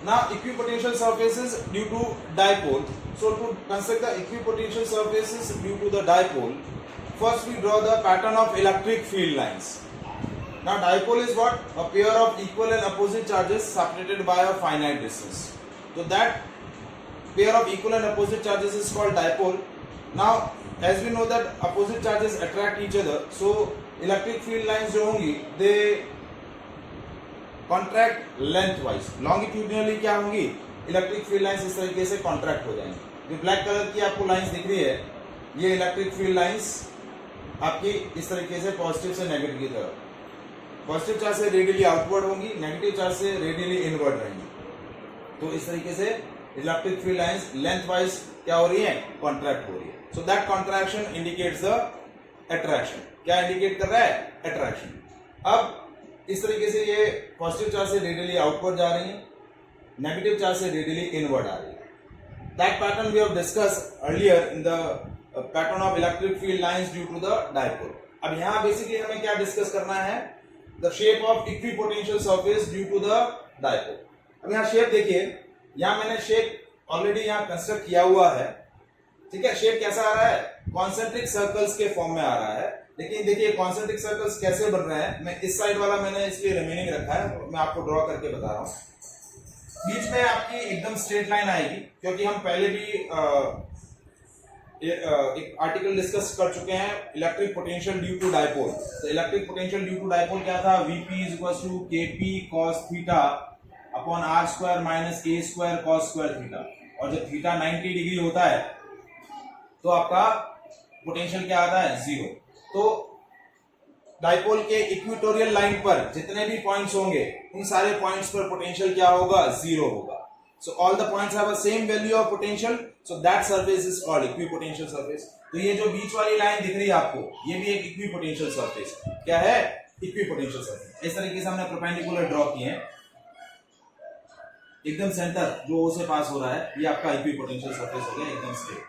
Now equipotential surfaces due to dipole. So to construct the equipotential surfaces due to the dipole, first we draw the pattern of electric field lines. Now dipole is what? A pair of equal and opposite charges separated by a finite distance. So that pair of equal and opposite charges is called dipole. Now as we know that opposite charges attract each other, so electric field lines जो होंगी they contract length wise. Longitudinally क्या होंगी? Electric field lines इस तरीके से contract हो जाएंगी. जो ब्लैक कलर की आपको लाइंस दिख रही है ये इलेक्ट्रिक फील्ड लाइंस आपकी इस तरीके से पॉजिटिव से नेगेटिव की तरफ, पॉजिटिव चार्ज से रेडियली आउटवर्ड होंगी, नेगेटिव चार्ज से रेडियली इनवर्ड रहेंगी. तो इस तरीके से electric field lines length wise क्या हो रही है? कॉन्ट्रैक्ट हो रही है. So that contraction indicates the attraction. क्या इंडिकेट कर रहा है? अट्रैक्शन. अब इस तरीके से ये पॉजिटिव चार्ज से रेडियली आउटवर्ड जा रही है, नेगेटिव चार्ज से रेडियली इनवर्ड आ रही है. That pattern we have discussed earlier in the pattern of electric field lines due to the dipole. अब यहाँ बेसिकली हमें क्या डिस्कस करना है? The shape of equipotential surface due to the dipole. अब यहाँ शेप देखिए, यहाँ मैंने शेप ऑलरेडी यहाँ कंस्ट्रक्ट किया हुआ है. ठीक है, शेप कैसा आ रहा है? कॉन्सेंट्रिक सर्कल्स के फॉर्म में आ रहा है. लेकिन देखिए कॉन्सेंट्रिक सर्कल्स कैसे बन रहे हैं. मैं इस साइड वाला मैंने इसलिए रिमेनिंग रखा है, मैं आपको ड्रॉ करके बता रहा हूँ. बीच में आपकी एकदम स्ट्रेट लाइन आएगी, क्योंकि हम पहले भी एक आर्टिकल डिस्कस कर चुके हैं electric potential due to dipole. तो electric potential due to dipole क्या था? Vp = Kp cos theta upon r square minus a square cos square theta. और जब थीटा 90 डिग्री होता है तो आपका पोटेंशियल क्या आता है? 0. तो डाइपोल के इक्वेटोरियल लाइन पर जितने भी पॉइंट्स होंगे उन सारे पॉइंट्स पर पोटेंशियल क्या होगा? 0 होगा. So all the points have a same value of potential, so that surface is called equipotential surface. तो ये जो बीच वाली लाइन दिख रही है आपको, ये भी एक इक्विपोटेंशियल सरफेस. क्या है? Equipotential surface. इस तरीके से हमने परपेंडिकुलर ड्रॉ किए हैं. एकदम सेंटर जो ओ से पास हो रहा है ये आपका इक्विपोटेंशियल सरफेस हो गया, एकदम स्ट्रेट.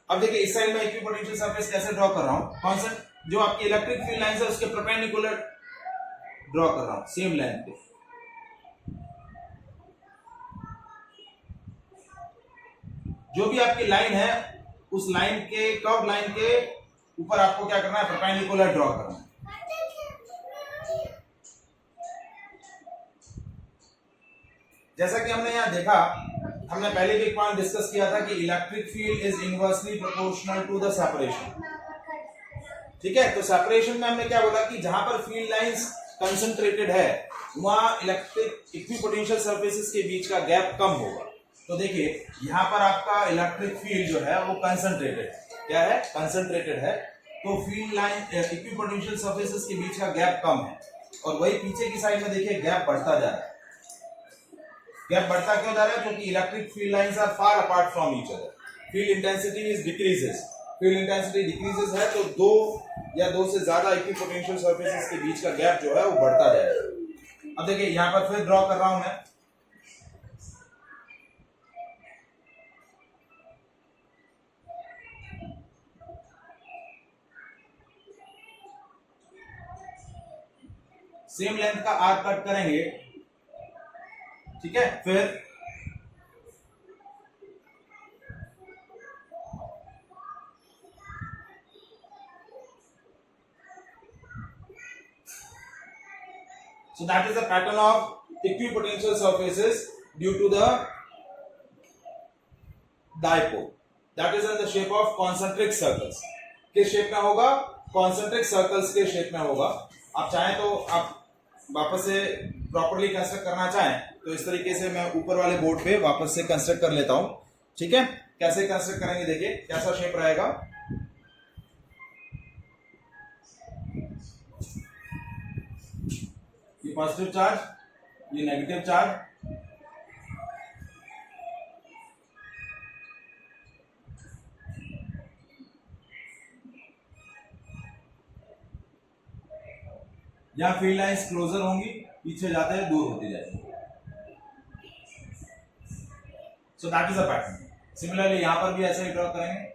अब देखिए इस साइड में इक्विपोटेंशियल सरफेस कैसे ड्रॉ कर रहा हूं? कांस्टेंट जो आपकी इलेक्ट्रिक फील्ड लाइंस है उसके परपेंडिकुलर ड्रॉ कर रहा हूं, सेम लेंथ पे. जो भी आपकी लाइन है उस लाइन के कर्व लाइन के ऊपर आपको क्या करना है? परपेंडिकुलर ड्रॉ करना है. जैसा कि हमने यहां देखा, हमने पहले भी एक पॉइंट डिस्कस किया था कि electric field is inversely proportional to the separation. ठीक है, तो सेपरेशन में हमने क्या बोला कि जहां पर फील्ड लाइंस कंसंट्रेटेड है वहां इलेक्ट्रिक इक्विपोटेंशियल सरफेसेस के बीच का गैप कम होगा. तो देखिए यहां पर आपका इलेक्ट्रिक फील्ड जो है वो कंसंट्रेटेड है. क्या है? कंसंट्रेटेड है. तो फील्ड लाइन इक्विपोटेंशियल सरफेसेस के बीच का गैप कम है. और वही पीछे की साइड में देखिए गैप बढ़ता जा रहा है. गैप बढ़ता क्यों जा रहा है? क्योंकि electric field lines are far apart from each other. Field intensity is decreases. Field intensity decreases है तो दो या दो से ज्यादा इक्विपोटेंशियल सरफेसेस के बीच का गैप जो है वो बढ़ता जाएगा. अब देखिए यहां पर फिर ड्रॉ कर रहा हूं मैं. सेम लेंथ का आर्क कट करेंगे. ठीक है, फिर so that is the pattern of equipotential surfaces due to the dipole. That is in the shape of concentric circles. किस शेप में होगा? concentric circles के शेप में होगा. आप चाहें तो आप वापस से प्रॉपर्ली कंस्ट्रक्ट करना चाहें तो इस तरीके से मैं ऊपर वाले बोर्ड पे वापस से कंस्ट्रक्ट कर लेता हूं. ठीक है, कैसे कंस्ट्रक्ट करेंगे देखिए कैसा शेप रहेगा. ये पॉजिटिव चार्ज, ये नेगेटिव चार्ज. यहां फील्ड लाइंस क्लोजर होंगी, पीछे जाते हैं दूर होती जाएगी. So that is a pattern. Similarly यहां पर भी ऐसे ही ड्रॉ करेंगे.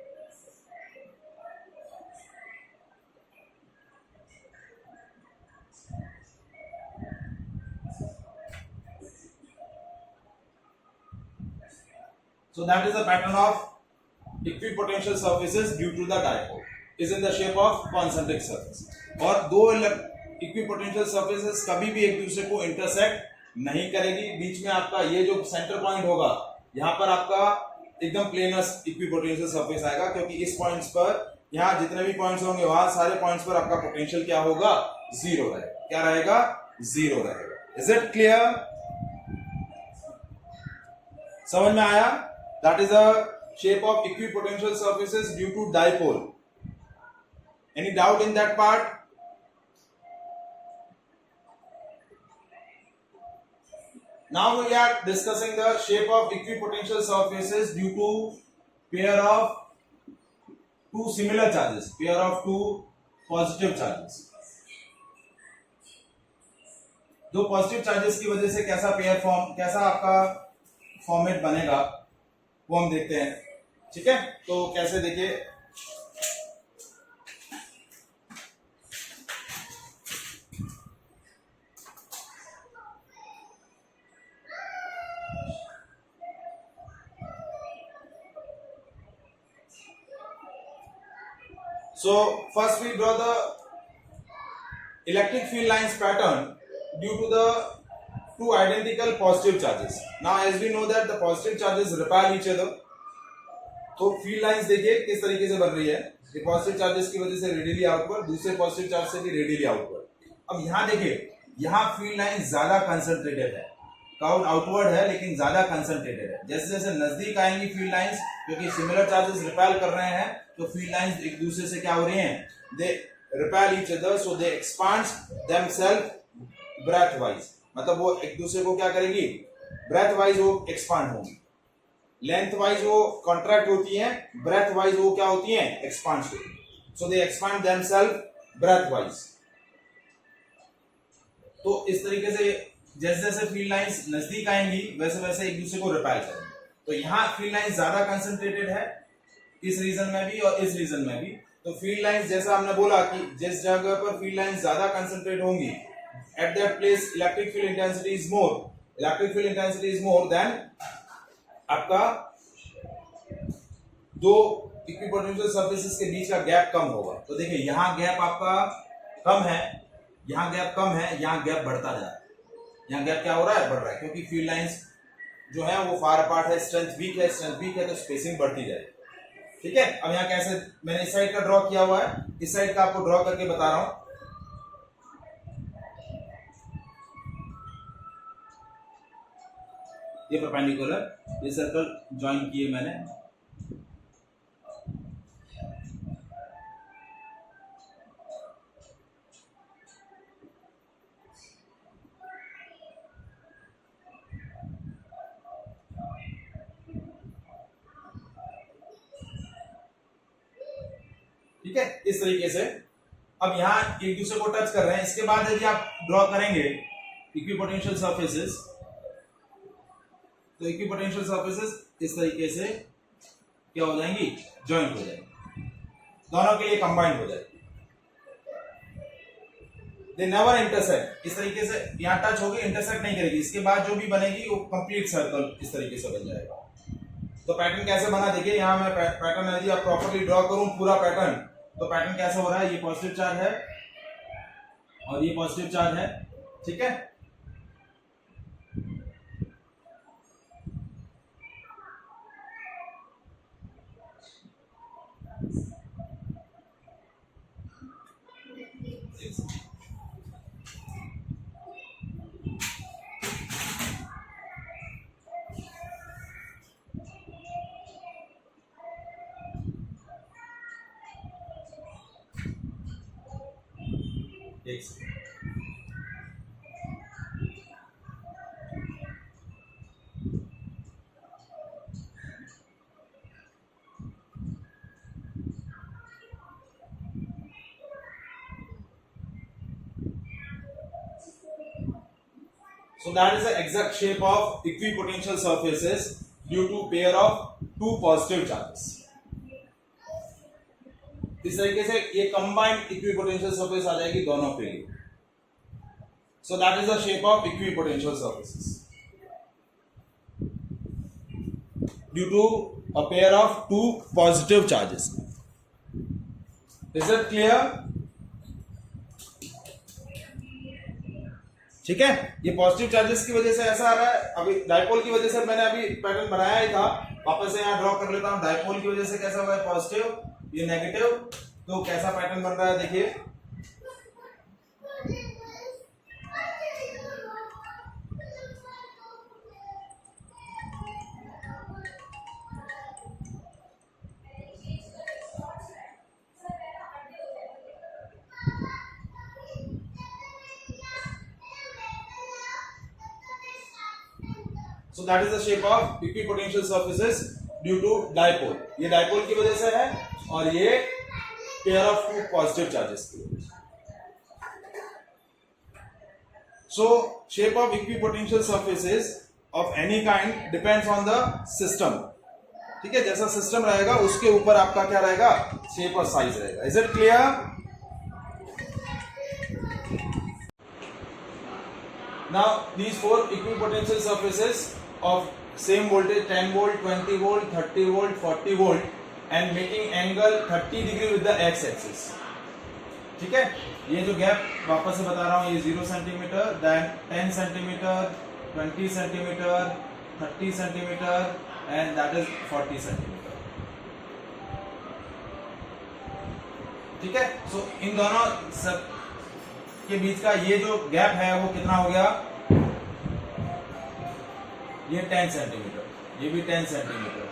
So that is the pattern of equipotential surfaces due to the dipole is in the shape of concentric surface. और दो equipotential surfaces कभी भी एक दूसरे को इंटरसेक्ट नहीं करेगी. बीच में आपका ये जो सेंटर पॉइंट होगा यहाँ पर आपका एकदम प्लेनस इक्विपोटेंशियल सरफेस आएगा, क्योंकि इस पॉइंट्स पर यहाँ जितने भी पॉइंट्स होंगे वहां सारे पॉइंट्स पर आपका पोटेंशियल क्या होगा, जीरो रहेगा. क्या रहेगा, जीरो रहेगा. Is it clear? समझ में आया? That is a shape of equipotential surfaces due to dipole. Any doubt in that part? Now we are discussing the shape of equipotential surfaces due to pair of two similar charges, pair of two positive charges. दो positive charges की वजह से कैसा pair form, कैसा आपका format बनेगा वो हम देखते हैं. ठीक है, तो कैसे देखिए. So first we draw the electric field lines pattern due to the two identical positive charges. Now as we know that the positive charges repel each other. तो फील्ड लाइंस देखिए किस तरीके से बन रही है. ये पॉजिटिव चार्जेस की वजह से रेडियली आउटवर्ड, दूसरे पॉजिटिव चार्ज से भी रेडियली आउटवर्ड. अब यहाँ देखिए, यहाँ फील्ड लाइन ज्यादा कंसंट्रेटेड है, काउंट आउटवर्ड है लेकिन ज्यादा कंसंट्रेटेड है. जैसे जैसे नजदीक आएंगी फील्ड लाइंस, क्योंकि सिमिलर चार्जेस रिपेल कर रहे हैं, तो फील्ड लाइंस एक दूसरे से क्या हो रही हैं, they repel each other, so they expand themselves breadth wise. मतलब वो एक दूसरे को क्या करेगी, ब्रेथ वाइज वो एक्सपांड होंगी. लेंथ वाइज वो कॉन्ट्रैक्ट होती हैं, ब्रेथ वाइज वो क्या होती हैं, एक्सपांड होती हैं. सो they expand themselves breadth wise. तो इस तरीके से जैसे जैसे फील्ड लाइंस नजदीक आएंगी वैसे वैसे एक दूसरे को रिपेल करेंगे. तो यहाँ फील्ड लाइंस ज्यादा कंसंट्रेटेड है, इस रीजन में भी और इस रीजन में भी. तो फील्ड लाइंस जैसा हमने बोला कि जिस जगह पर फील्ड लाइंस ज्यादा कंसंट्रेट होंगी, at that place electric field intensity is more, electric field intensity is more than आपका दो इक्विपोटेंशियल सरफेसेस के बीच का गैप कम होगा. तो देखिए यहाँ गैप आपका कम है, यहाँ गैप कम है, यहाँ गैप बढ़ता जा रहा है. यहाँ गैप क्या हो रहा है, बढ़ रहा है, क्योंकि फील्ड लाइंस जो है वो फार अपार्ट है, स्ट्रेंथ वीक है, स्ट्रेंथ वीक है तो स्पेसिंग बढ़ती जाएगी. ठीक है, अब यहाँ कैसे मैंने इस साइड का ड्रॉ किया हुआ है, इस साइड का आपको ड्रॉ करके बता रहा हूं. ये परपेंडिकुलर, ये सर्कल ज्वाइन किए मैंने. ठीक है, इस तरीके से. अब यहाँ एक दूसरे को टच कर रहे हैं. इसके बाद यदि आप ड्रॉ करेंगे इक्विपोटेंशियल सरफेसेस, तो इक्विपोटेंशियल सरफेसेस इस तरीके से क्या हो जाएंगी, जॉइंट हो जाएंगी, दोनों के लिए कंबाइंड हो जाएगी. They never intersect. इस तरीके से यहाँ टच होगी, इंटरसेक्ट नहीं करेगी. इसके बाद जो भी बनेगी वो कंप्लीट सर्कल इस तरीके से बन जाएगा. तो पैटर्न कैसे बना देखिए. यहाँ मैं पैटर्न यदि आप प्रॉपर्ली ड्रॉ करूं पूरा पैटर्न, तो पैटर्न कैसा हो रहा है, ये पॉजिटिव चार्ज है और ये पॉजिटिव चार्ज है. ठीक है, एक second. So that is the exact shape of equipotential surfaces due to pair of two positive charges. इस तरीके से ये कंबाइंड इक्विपोटेंशियल सरफेस आ जाएगी दोनों के लिए. So that is the shape of equipotential surfaces. due to a pair of two positive charges. Is it clear? ठीक है, ये पॉजिटिव चार्जेस की वजह से ऐसा आ रहा है। अभी डाइपोल की वजह से मैंने अभी पैटर्न बनाया ही था, वापस से यहाँ ड्रॉ कर लेता हूँ। डाइपोल की वजह से कैसा हुआ है पॉजिटिव, ये नेगेटिव, तो कैसा पैटर्न बन रहा है देखिए। So that is the shape of equipotential surfaces due to dipole. ये dipole की वजह से है और ये pair of two positive charges की वजह से। So shape of equipotential surfaces of any kind depends on the system. ठीक है, जैसा सिस्टम रहेगा उसके ऊपर आपका क्या रहेगा, शेप और साइज रहेगा। Is it clear? Now these four equipotential surfaces of same voltage 10 volt, 20 volt, 30 volt, 40 volt and making angle 30 degree with the x axis. ठीक है, ये जो गैप वापस से बता रहा हूँ, ये 0 centimetre, then 10 centimetre, 20 centimetre, 30 centimetre and that is 40 centimetre. ठीक है, सो इन दोनों सब के बीच का ये जो गैप है वो कितना हो गया, ये 10 सेंटीमीटर, ये भी 10 सेंटीमीटर।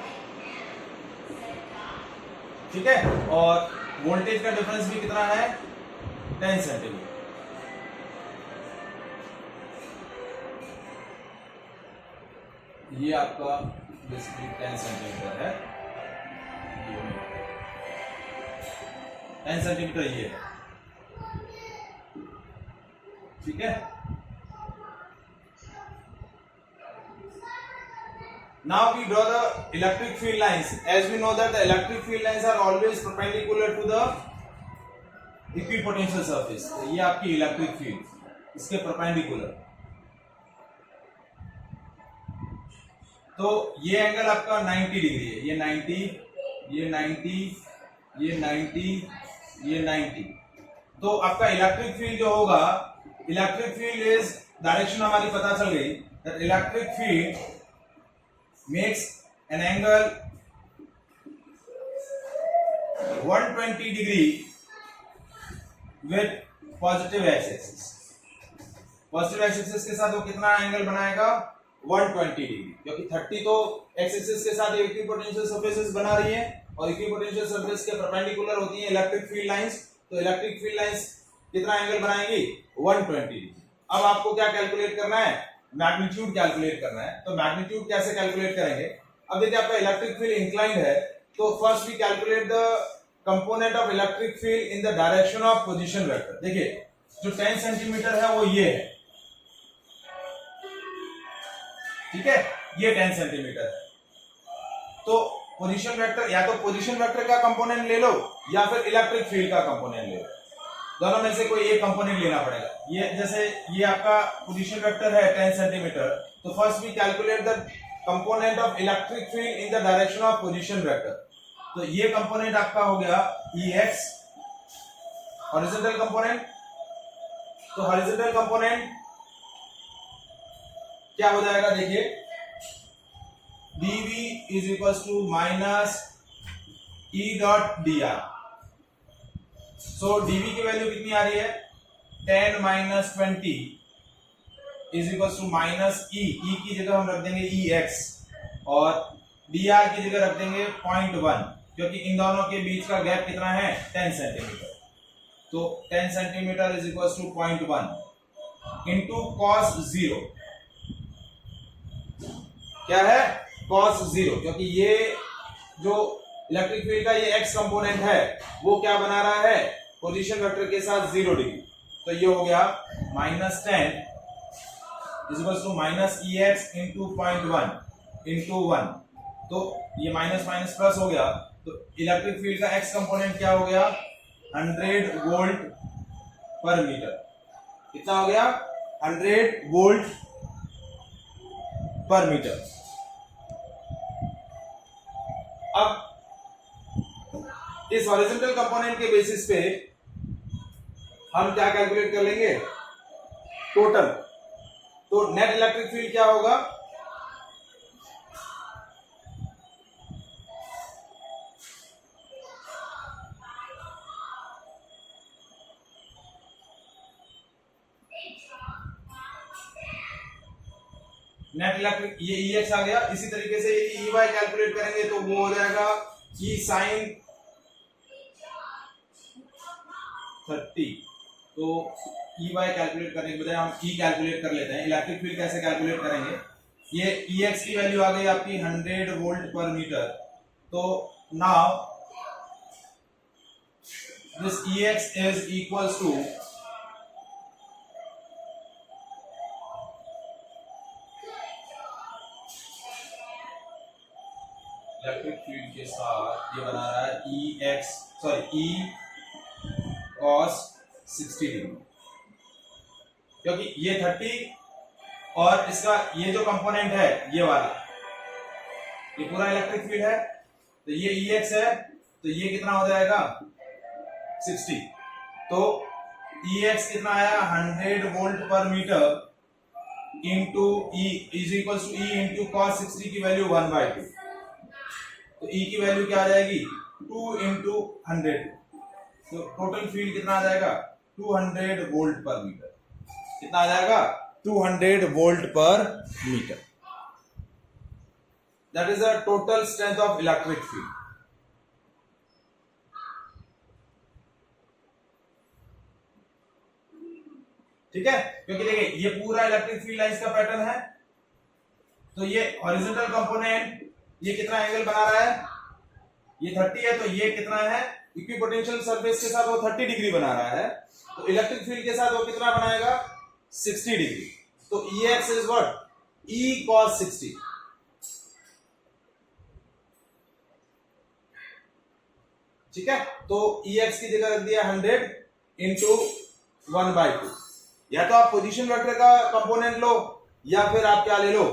ठीक है, और वोल्टेज का डिफरेंस भी कितना है, 10 सेंटीमीटर। ये आपका बेसिकली 10 सेंटीमीटर है, 10 सेंटीमीटर ये है। ठीक है, now we draw the electric field lines. As we know that the electric field lines are always perpendicular to the equipotential surface. ये आपकी इलेक्ट्रिक फील्ड, इसके परपेंडिकुलर। तो ये एंगल आपका 90 डिग्री है, ये 90, ये 90, ये 90, ये 90। तो आपका इलेक्ट्रिक फील्ड जो होगा, इलेक्ट्रिक फील्ड इज, डायरेक्शन हमारी पता चल गई, that electric field makes an angle 120 degree with positive x-axis. Positive x-axis के साथ वो कितना एंगल बनाएगा, 120 डिग्री, क्योंकि 30 तो x-axis के साथ इक्विपोटेंशियल सरफेसेस बना रही है और इक्विपोटेंशियल सरफेस के परपेंडिकुलर होती है इलेक्ट्रिक फील्ड लाइंस। तो इलेक्ट्रिक फील्ड लाइंस कितना एंगल बनाएंगी, 120 डिग्री। अब आपको क्या कैलकुलेट करना है, मैग्नीट्यूड कैलकुलेट करना है। तो मैग्नीट्यूड कैसे कैलकुलेट करेंगे, अब देखिए आपका इलेक्ट्रिक फील्ड इंक्लाइंड है, तो first we calculate the component of electric field in the direction of position vector. देखिए जो 10 सेंटीमीटर है वो ये है, ठीक है, ये 10 सेंटीमीटर है। तो पोजीशन वेक्टर, या तो पोजीशन वेक्टर का कंपोनेंट ले लो या फिर इलेक्ट्रिक फील्ड का कंपोनेंट ले लो, दोनों में से कोई एक कंपोनेंट लेना पड़ेगा। ये जैसे ये आपका पोजीशन वेक्टर है 10 सेंटीमीटर, तो first we calculate the component of electric field in the direction of position vector. तो ये कंपोनेंट आपका हो गया Ex, हॉरिजॉन्टल कंपोनेंट। तो हॉरिजॉन्टल कंपोनेंट क्या हो जाएगा, देखिए dV is equal to minus E dot dr। So dV की वैल्यू कितनी आ रही है, 10 minus 20 is equal to minus E की जगह हम रख देंगे Ex और dr की जगह रख देंगे 0.1, क्योंकि इन दोनों के बीच का गैप कितना है, 10 सेंटीमीटर। तो 10 centimetre is equal to 0.1 into cos 0। क्या है, कॉस 0, क्योंकि ये जो इलेक्ट्रिक फील्ड का ये x कंपोनेंट है वो क्या बना रहा है, पोजीशन वेक्टर के साथ 0 डिग्री। तो ये हो गया minus 10 is equal to minus Ex into 0.1 into 1। तो ये माइनस माइनस प्लस हो गया, तो इलेक्ट्रिक फील्ड का x कंपोनेंट क्या हो गया, 100 वोल्ट पर मीटर। कितना हो गया, 100 वोल्ट पर मीटर। अब इस हॉरिजॉन्टल कंपोनेंट के बेसिस पे हम क्या कैलकुलेट कर लेंगे, टोटल। तो नेट इलेक्ट्रिक फील्ड क्या होगा, नेट इलेक्ट्रिक, ये EX आ गया। इसी तरीके से ये EY कैलकुलेट करेंगे तो वो हो जाएगा E sin 30। तो EY कैलकुलेट करने के बजाय हम E कैलकुलेट कर लेते हैं। इलेक्ट्रिक फील्ड कैसे कैलकुलेट करेंगे, ये EX की वैल्यू आ गई आपकी 100 वोल्ट पर मीटर। तो now this EX is equals to electric field के साथ ये बना रहा है E cos 60 डिग्री, क्योंकि ये 30 और इसका ये जो कंपोनेंट है ये वाला, ये पूरा इलेक्ट्रिक फील्ड है। तो ये EX है, तो ये कितना हो जाएगा 60। तो EX कितना आया 100 वोल्ट पर metre into E is equal to E into cos 60 की वैल्यू 1/2। तो E की वैल्यू क्या आ जाएगी 2 इंटू 100। तो टोटल फील्ड कितना आ जाएगा 200 वोल्ट पर मीटर। कितना आ जाएगा 200 वोल्ट पर metre. That is the total strength of electric field. ठीक है, क्योंकि देखिए ये पूरा इलेक्ट्रिक फील्ड लाइंस का पैटर्न है। तो ये हॉरिजॉन्टल कंपोनेंट ये कितना एंगल बना रहा है, ये 30 है। तो ये कितना है, इक्विपोटेंशियल सरफेस के साथ वो 30 डिग्री बना रहा है। तो इलेक्ट्रिक फील्ड के साथ वो कितना बनाएगा 60 डिग्री। तो EX is what E cos 60। ठीक है, तो EX की जगह रख दिया 100 इंटू 1/2। या तो आप पोजीशन वेक्टर का कंपोनेंट लो या फिर आप क्या ले लो,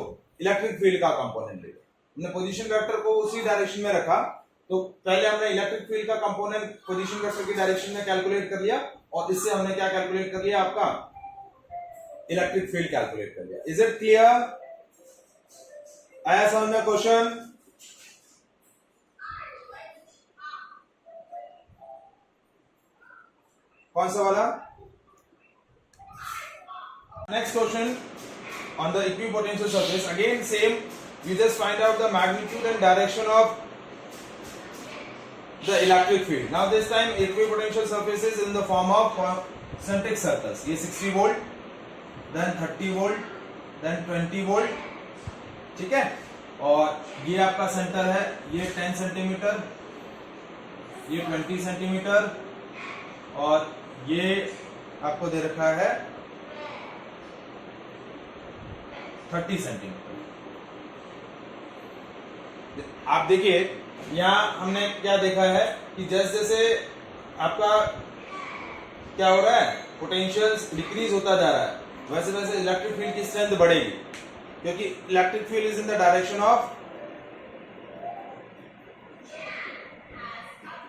इलेक्ट्रिक फील्ड का कंपोनेंट ले लो। हमने पोजीशन वेक्टर को उसी डायरेक्शन में रखा। तो पहले हमने इलेक्ट्रिक फील्ड का कंपोनेंट पोजीशन वेक्टर की डायरेक्शन में कैलकुलेट कर लिया और इससे हमने क्या कैलकुलेट कर लिया, आपका इलेक्ट्रिक फील्ड कैलकुलेट कर लिया। Is it clear? आया समझ में क्वेश्चन? कौन सा वाला? Next question on the equipotential surface. Again same, we just find out the magnitude and direction of the electric field. Now this time equipotential surface is in the form of concentric circles. ये 60 volt, then 30 volt, then 20 volt, ठीक है। और ये आपका centre है, ये 10 centimetre, ये 20 centimetre और ये आपको दे रखा है 30 सेंटीमीटर। आप देखिए यहां हमने क्या देखा है कि जैसे जैसे आपका क्या हो रहा है, पोटेंशियल डिक्रीज होता जा रहा है, वैसे वैसे इलेक्ट्रिक फील्ड की स्ट्रेंथ बढ़ेगी, क्योंकि electric field is in the direction of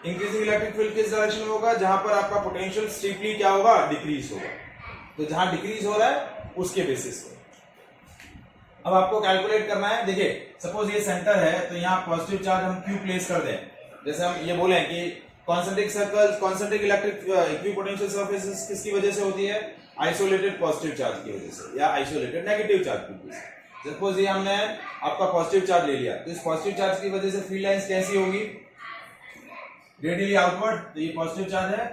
increasing. Electric field किस डायरेक्शन में होगा, जहां पर आपका पोटेंशियल स्टीपली क्या होगा, डिक्रीज होगा। तो जहां डिक्रीज हो रहा है उसके बेसिस पे अब आपको कैलकुलेट करना है। देखिए सपोज ये सेंटर है, तो यहाँ पॉजिटिव चार्ज हम क्यों प्लेस कर दें। जैसे हम ये बोले कि concentric circle, concentric electric equipotential surfaces किसकी वजह से होती है, आइसोलेटेड पॉजिटिव चार्ज की वजह से या आइसोलेटेड नेगेटिव चार्ज की वजह से। सपोज ये हमने आपका पॉजिटिव चार्ज ले लिया, तो इस पॉजिटिव चार्ज की वजह से फील्ड लाइंस कैसी होगी, रेडियली आउटवर्ड। तो ये पॉजिटिव चार्ज है,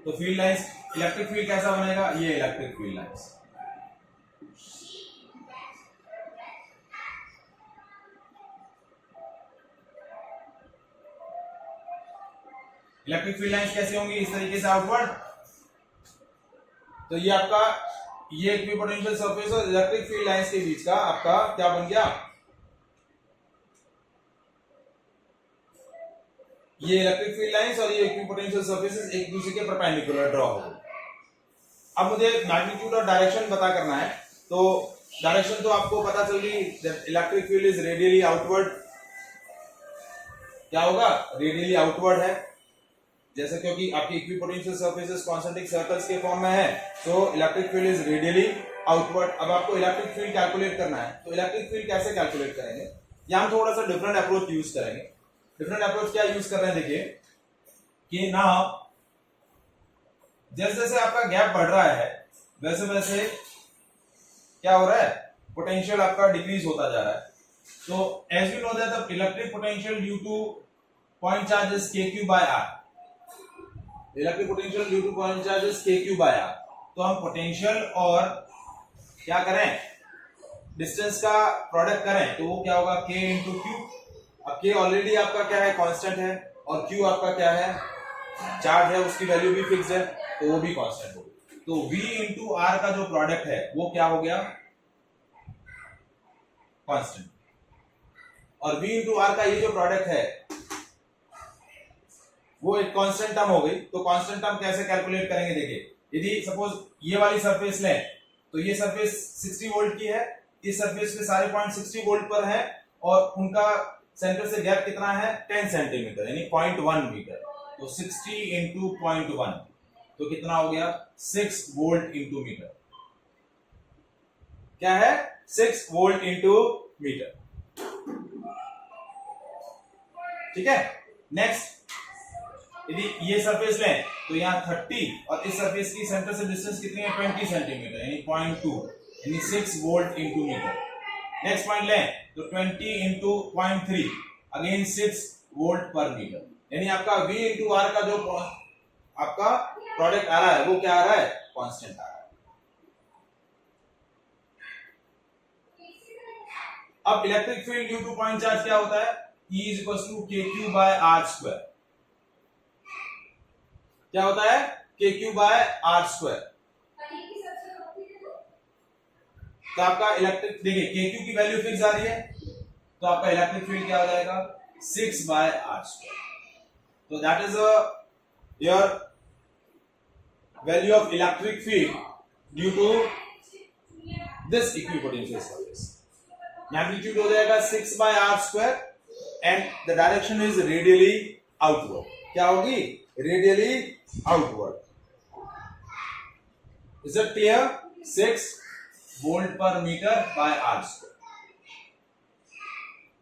तो फील्ड लाइंस, इलेक्ट्रिक फील्ड कैसा बनेगा, ये electric field lines. Electric field lines कैसी होंगी, इस तरीके से आउटवर्ड। तो ये आपका ये इक्विपोटेंशियल सरफेस और इलेक्ट्रिक फील्ड लाइंस के बीच का आपका क्या बन गया, ये इलेक्ट्रिक फील्ड लाइंस और ये इक्विपोटेंशियल सरफेसेस एक दूसरे के परपेंडिकुलर ड्रॉ हो गए। अब मुझे मैग्नीट्यूड और डायरेक्शन पता करना है। तो डायरेक्शन तो आपको पता चल गई, electric field is radially outward, क्या होगा, रेडियली आउटवर्ड है, जैसे क्योंकि आपकी इक्विपोटेंशियल सरफेसेस कॉन्सेंट्रिक सर्कल्स के फॉर्म में है, तो electric field is radially outward. अब आपको इलेक्ट्रिक फील्ड कैलकुलेट करना है, तो इलेक्ट्रिक फील्ड कैसे कैलकुलेट करेंगे, या हम थोड़ा सा डिफरेंट अप्रोच यूज करेंगे। डिफरेंट अप्रोच क्या यूज कर रहे हैं, देखिए कि ना जैसे जैसे आपका गैप बढ़ रहा है वैसे वैसे क्या हो रहा है, पोटेंशियल आपका डिक्रीज होता जा रहा है। तो as you know that the electric potential due to point charge is kq by r, electric potential due to point charge is kq by r। तो हम पोटेंशियल और क्या करें, डिस्टेंस का प्रोडक्ट करें, तो वो क्या होगा, k इंटू क्यू। अब k ऑलरेडी आपका क्या है, कांस्टेंट है, और q आपका क्या है, चार्ज है, उसकी वैल्यू भी फिक्स है, तो वो भी कांस्टेंट होगी। तो v इंटू आर का जो प्रोडक्ट है वो क्या हो गया, कांस्टेंट, और v इंटू आर का ये जो प्रोडक्ट है वो एक कांस्टेंट टर्म हो गई। तो कांस्टेंट टर्म कैसे कैलकुलेट करेंगे, देखिए यदि सपोज ये वाली सरफेस लें, तो ये सरफेस 60 वोल्ट की है, इस सरफेस पे सारे पॉइंट 60 वोल्ट पर है, और उनका सेंटर से गैप कितना है, 10 सेंटीमीटर, यानी 0.1 मीटर। तो 60 इंटू 0.1 तो कितना हो गया, 6 वोल्ट इंटू मीटर। क्या है, 6 वोल्ट इंटू मीटर। ठीक है, नेक्स्ट यदि ये सरफेस लें तो यहाँ 30 और इस सरफेस की सेंटर से डिस्टेंस कितनी है, 20 सेंटीमीटर, यानी 0.2, यानी 6 volt into metre. Next point लें तो 20 इंटू 0.3, अगेन 6 वोल्ट पर मीटर, यानी आपका v इंटू आर का जो आपका प्रोडक्ट आ रहा है वो क्या आ रहा है, कांस्टेंट आ रहा है। अब electric field due to point charge क्या होता है, E is equal to kq by r square. क्या होता है, kq बाय r स्क्वायर। तो आपका इलेक्ट्रिक, देखिए kq की वैल्यू फिक्स आ रही है, तो आपका इलेक्ट्रिक फील्ड क्या हो जाएगा, 6 बाय r स्क्वायर। तो that is your value of electric field due to this equipotential surface. Magnitude हो जाएगा 6 by r square, and the direction is radially outward. क्या होगी, radially outward. Is it clear, 6 volt पर metre by r square.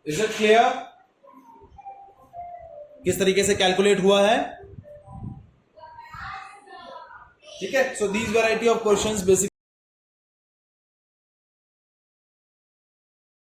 Is it clear, किस तरीके से calculate हुआ है। ठीक है, so these variety of questions basically